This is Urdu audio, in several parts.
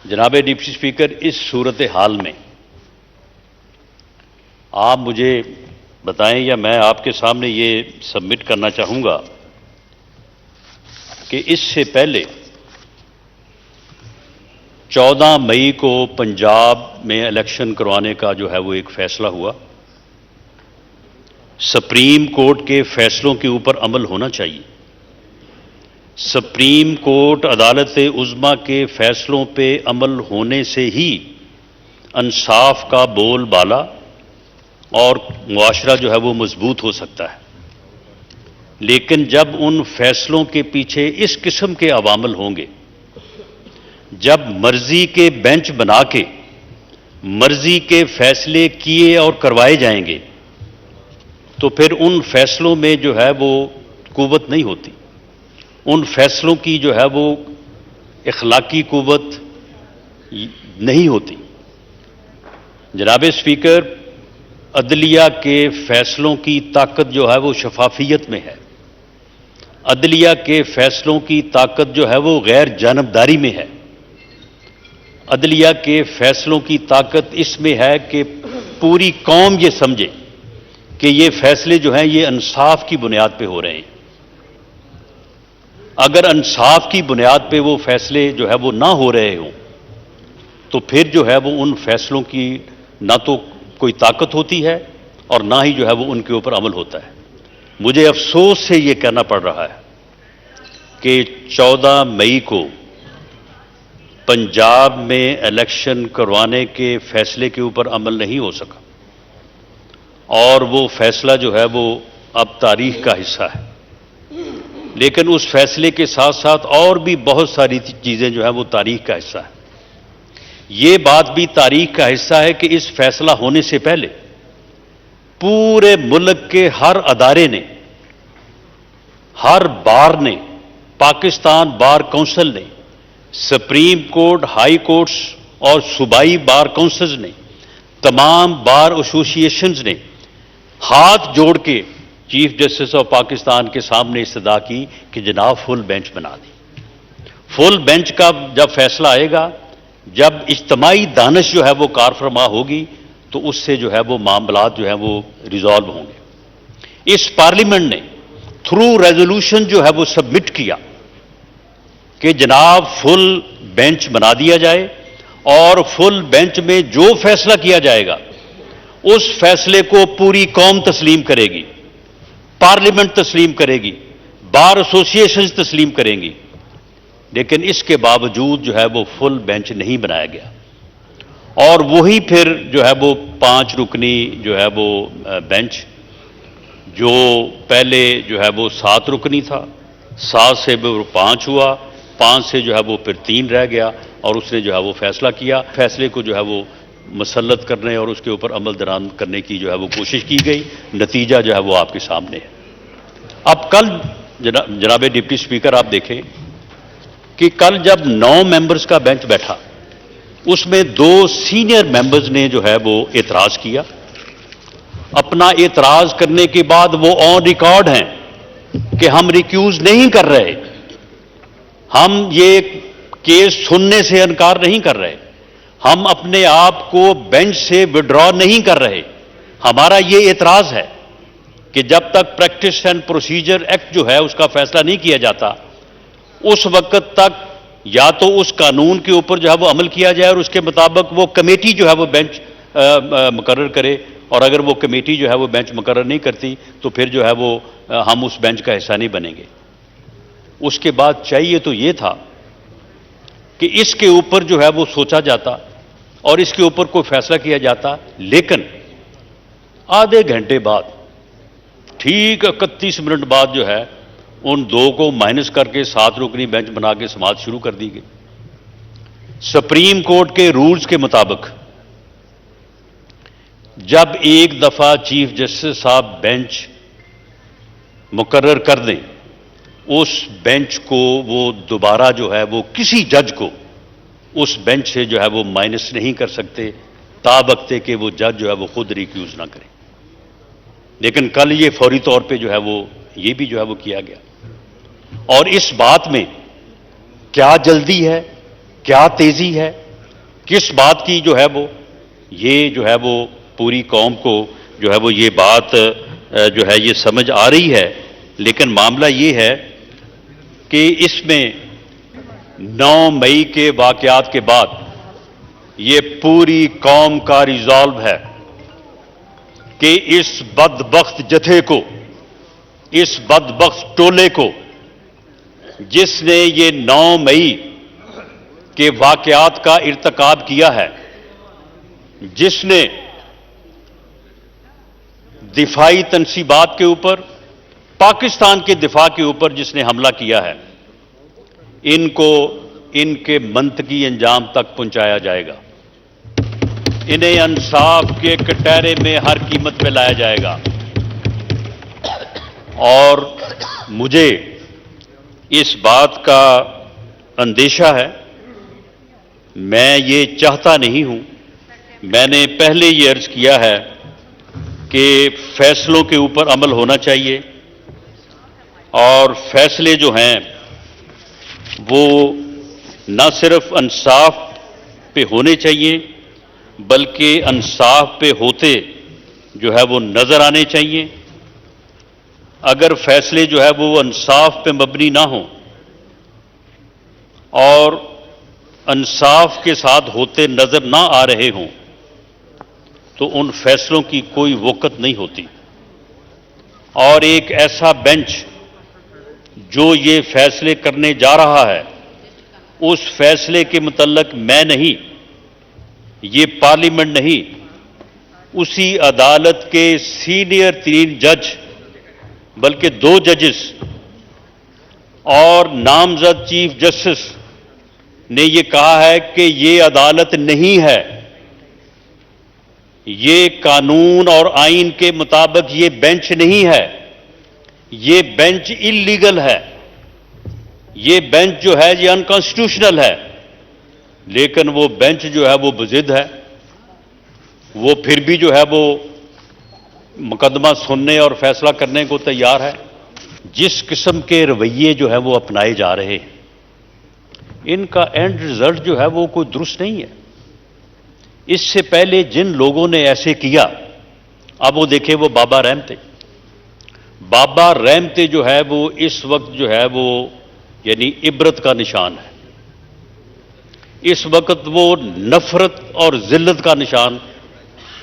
جناب ڈپٹی اسپیکر، اس صورتحال میں آپ مجھے بتائیں یا میں آپ کے سامنے یہ سبمٹ کرنا چاہوں گا کہ اس سے پہلے 14 مئی کو پنجاب میں الیکشن کروانے کا جو ہے وہ ایک فیصلہ ہوا۔ سپریم کورٹ کے فیصلوں کے اوپر عمل ہونا چاہیے۔ سپریم کورٹ عدالت عظمیٰ کے فیصلوں پہ عمل ہونے سے ہی انصاف کا بول بالا اور معاشرہ جو ہے وہ مضبوط ہو سکتا ہے۔ لیکن جب ان فیصلوں کے پیچھے اس قسم کے عوامل ہوں گے، جب مرضی کے بینچ بنا کے مرضی کے فیصلے کیے اور کروائے جائیں گے، تو پھر ان فیصلوں میں جو ہے وہ قوت نہیں ہوتی، ان فیصلوں کی جو ہے وہ اخلاقی قوت نہیں ہوتی۔ جناب اسپیکر، عدلیہ کے فیصلوں کی طاقت جو ہے وہ شفافیت میں ہے۔ عدلیہ کے فیصلوں کی طاقت جو ہے وہ غیر جانبداری میں ہے۔ عدلیہ کے فیصلوں کی طاقت اس میں ہے کہ پوری قوم یہ سمجھے کہ یہ فیصلے جو ہیں یہ انصاف کی بنیاد پہ ہو رہے ہیں۔ اگر انصاف کی بنیاد پہ وہ فیصلے جو ہے وہ نہ ہو رہے ہوں تو پھر جو ہے وہ ان فیصلوں کی نہ تو کوئی طاقت ہوتی ہے اور نہ ہی جو ہے وہ ان کے اوپر عمل ہوتا ہے۔ مجھے افسوس سے یہ کہنا پڑ رہا ہے کہ 14 مئی کو پنجاب میں الیکشن کروانے کے فیصلے کے اوپر عمل نہیں ہو سکا، اور وہ فیصلہ جو ہے وہ اب تاریخ کا حصہ ہے۔ لیکن اس فیصلے کے ساتھ ساتھ اور بھی بہت ساری چیزیں جو ہیں وہ تاریخ کا حصہ ہے۔ یہ بات بھی تاریخ کا حصہ ہے کہ اس فیصلہ ہونے سے پہلے پورے ملک کے ہر ادارے نے، ہر بار نے، پاکستان بار کونسل نے، سپریم کورٹ، ہائی کورٹس اور صوبائی بار کونسلز نے، تمام بار ایسوسی ایشنز نے ہاتھ جوڑ کے چیف جسٹس آف پاکستان کے سامنے استدعا کی کہ جناب فل بینچ بنا دیں۔ فل بینچ کا جب فیصلہ آئے گا، جب اجتماعی دانش جو ہے وہ کار فرما ہوگی، تو اس سے جو ہے وہ معاملات جو ہیں وہ ریزالو ہوں گے۔ اس پارلیمنٹ نے تھرو ریزولوشن جو ہے وہ سبمٹ کیا کہ جناب فل بینچ بنا دیا جائے، اور فل بینچ میں جو فیصلہ کیا جائے گا اس فیصلے کو پوری قوم تسلیم کرے گی، پارلیمنٹ تسلیم کرے گی، بار ایسوسی ایشنز تسلیم کریں گی۔ لیکن اس کے باوجود جو ہے وہ فل بینچ نہیں بنایا گیا، اور وہی پھر جو ہے وہ 5 رکنی جو ہے وہ بینچ، جو پہلے جو ہے وہ 7 رکنی تھا، 7 سے وہ 5 ہوا، 5 سے جو ہے وہ پھر 3 رہ گیا، اور اس نے جو ہے وہ فیصلہ کیا۔ فیصلے کو جو ہے وہ مسلط کرنے اور اس کے اوپر عمل درآمد کرنے کی جو ہے وہ کوشش کی گئی۔ نتیجہ جو ہے وہ آپ کے سامنے ہے۔ اب کل جناب ڈپٹی اسپیکر آپ دیکھیں کہ کل جب 9 ممبرز کا بینچ بیٹھا، اس میں 2 سینئر ممبرز نے جو ہے وہ اعتراض کیا۔ اپنا اعتراض کرنے کے بعد وہ آن ریکارڈ ہیں کہ ہم ریکیوز نہیں کر رہے، ہم یہ کیس سننے سے انکار نہیں کر رہے، ہم اپنے آپ کو بینچ سے وڈرا نہیں کر رہے۔ ہمارا یہ اعتراض ہے کہ جب تک پریکٹس اینڈ پروسیجر ایکٹ جو ہے اس کا فیصلہ نہیں کیا جاتا، اس وقت تک یا تو اس قانون کے اوپر جو ہے وہ عمل کیا جائے اور اس کے مطابق وہ کمیٹی جو ہے وہ بینچ مقرر کرے، اور اگر وہ کمیٹی جو ہے وہ بینچ مقرر نہیں کرتی تو پھر جو ہے وہ ہم اس بینچ کا حصہ نہیں بنیں گے۔ اس کے بعد چاہیے تو یہ تھا کہ اس کے اوپر جو ہے وہ سوچا جاتا اور اس کے اوپر کوئی فیصلہ کیا جاتا، لیکن آدھے گھنٹے بعد، ٹھیک 31 منٹ بعد جو ہے ان 2 کو مائنس کر کے 7 رکنی بینچ بنا کے سماعت شروع کر دی گئی۔ سپریم کورٹ کے رولز کے مطابق جب ایک دفعہ چیف جسٹس صاحب بینچ مقرر کر دیں، اس بینچ کو وہ دوبارہ جو ہے وہ کسی جج کو اس بینچ سے جو ہے وہ مائنس نہیں کر سکتے، تابقتے کہ وہ جج جو ہے وہ خود ریکیوز نہ کرے۔ لیکن کل یہ فوری طور پہ جو ہے وہ یہ بھی جو ہے وہ کیا گیا، اور اس بات میں کیا جلدی ہے، کیا تیزی ہے، کس بات کی جو ہے وہ یہ جو ہے وہ پوری قوم کو جو ہے وہ یہ بات جو ہے یہ سمجھ آ رہی ہے، لیکن معاملہ یہ ہے کہ اس میں 9 مئی کے واقعات کے بعد یہ پوری قوم کا ریزالو ہے کہ اس بدبخت جتھے کو، اس بدبخت ٹولے کو جس نے یہ 9 مئی کے واقعات کا ارتکاب کیا ہے، جس نے دفاعی تنصیبات کے اوپر، پاکستان کے دفاع کے اوپر جس نے حملہ کیا ہے، ان کو ان کے منطقی انجام تک پہنچایا جائے گا۔ انہیں انصاف کے کٹہرے میں ہر قیمت پہ لایا جائے گا۔ اور مجھے اس بات کا اندیشہ ہے، میں یہ چاہتا نہیں ہوں، میں نے پہلے یہ عرض کیا ہے کہ فیصلوں کے اوپر عمل ہونا چاہیے، اور فیصلے جو ہیں وہ نہ صرف انصاف پہ ہونے چاہیے بلکہ انصاف پہ ہوتے جو ہے وہ نظر آنے چاہیے۔ اگر فیصلے جو ہے وہ انصاف پہ مبنی نہ ہوں اور انصاف کے ساتھ ہوتے نظر نہ آ رہے ہوں تو ان فیصلوں کی کوئی وقت نہیں ہوتی۔ اور ایک ایسا بینچ جو یہ فیصلے کرنے جا رہا ہے، اس فیصلے کے متعلق میں نہیں، یہ پارلیمنٹ نہیں، اسی عدالت کے سینئر 3 جج بلکہ 2 ججز اور نامزد چیف جسٹس نے یہ کہا ہے کہ یہ عدالت نہیں ہے، یہ قانون اور آئین کے مطابق یہ بینچ نہیں ہے، یہ بینچ اللیگل ہے، یہ بینچ جو ہے یہ انکانسٹیٹیوشنل ہے۔ لیکن وہ بینچ جو ہے وہ بضد ہے، وہ پھر بھی جو ہے وہ مقدمہ سننے اور فیصلہ کرنے کو تیار ہے۔ جس قسم کے رویے جو ہے وہ اپنائے جا رہے ہیں، ان کا اینڈ رزلٹ جو ہے وہ کوئی درست نہیں ہے۔ اس سے پہلے جن لوگوں نے ایسے کیا، اب وہ دیکھیں وہ بابا رحمتے، بابا رحمتے جو ہے وہ اس وقت جو ہے وہ یعنی عبرت کا نشان ہے۔ اس وقت وہ نفرت اور ذلت کا نشان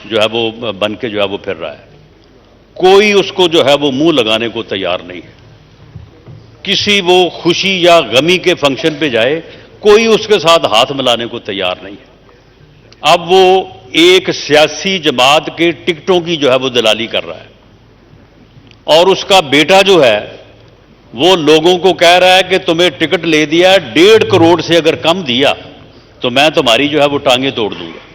جو ہے وہ بن کے جو ہے وہ پھر رہا ہے۔ کوئی اس کو جو ہے وہ منہ لگانے کو تیار نہیں ہے۔ کسی وہ خوشی یا غمی کے فنکشن پہ جائے، کوئی اس کے ساتھ ہاتھ ملانے کو تیار نہیں ہے۔ اب وہ ایک سیاسی جماعت کے ٹکٹوں کی جو ہے وہ دلالی کر رہا ہے، اور اس کا بیٹا جو ہے وہ لوگوں کو کہہ رہا ہے کہ تمہیں ٹکٹ لے دیا 1.5 کروڑ سے اگر کم دیا تو میں تمہاری جو ہے وہ ٹانگیں توڑ دوں گا۔